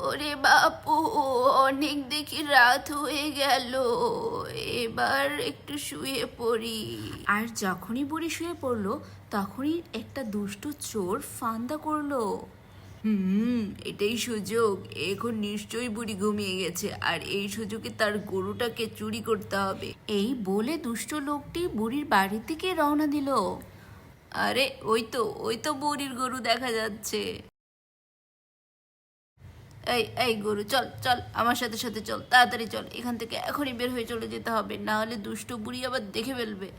ওরে বাপু, অনেক দেখি রাত হয়ে গেল, এবার একটু শুয়ে পড়ি। আর যখনই বুড়ি শুয়ে পড়লো তখনই একটা দুষ্টু চোর ফান্দা করলো। এটাই সুযোগ। এখন নিশ্চয়ই বুড়ি ঘুমিয়ে গেছে, আর এই সুযোগে তার গরুটাকে চুরি করতে হবে। এই বলে দুষ্ট লোকটি বুড়ির বাড়ির দিকে রওনা দিল। আরে ওই তো বুড়ির গরু দেখা যাচ্ছে। এই এই গরু, চল চল আমার সাথে সাথে চল, তাড়াতাড়ি চল, এখান থেকে এখনই বের হয়ে চলে যেতে হবে, না হলে দুষ্ট বুড়ি আবার দেখে ফেলবে।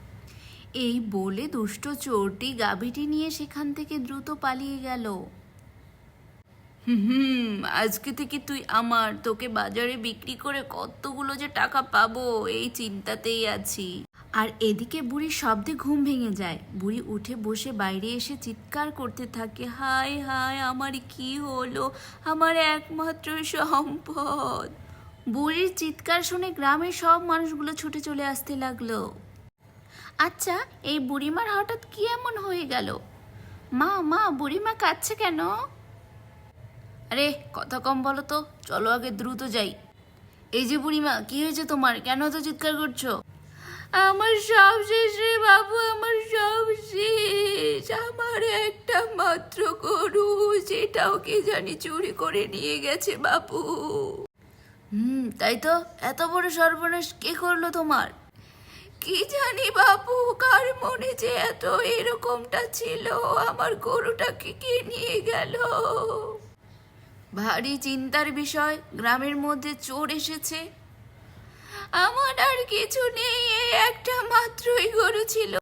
এই বলে দুষ্ট চোরটি গাভীটি নিয়ে সেখান থেকে দ্রুত পালিয়ে গেল। আজকে থেকে তুই আমার, তোকে বাজারে বিক্রি করে কতগুলো যে টাকা পাবো এই চিন্তাতেই আছি। আর এদিকে বুড়ির শব্দে ঘুম ভেঙে যায়। বুড়ি উঠে বসে বাইরে এসে চিৎকার করতে থাকে, হায় হায়, আমার কি হলো, আমার একমাত্র সম্পদ। বুড়ির চিৎকার শুনে গ্রামের সব মানুষগুলো ছুটে চলে আসতে লাগলো। আচ্ছা, এই বুড়িমার হঠাৎ কি এমন হয়ে গেল? মা বুড়িমা কাঁদছে কেন? আরে কথা কম বলো তো, চলো আগে দ্রুত যাই। এই যে বুড়িমা, কি হয়েছে তোমার, কেন এত চিৎকার করছো? আমার সব শেষ রে বাবু, আমার সব শেষ। আমার একটা মাত্র গরু, সেটাও কে জানি চুরি করে নিয়ে গেছে বাবু। তাই তো, এত বড় সর্বনাশ কে করলো তোমার? কি জানি বাবু, কার মনে যে এত এরকমটা ছিল, আমার গরুটাকে কে নিয়ে গেল। ভারী চিন্তার বিষয়, গ্রামের মধ্যে চোর এসেছে। আমার আর কিছু নেই, এই একটা মাত্রই গরু ছিল।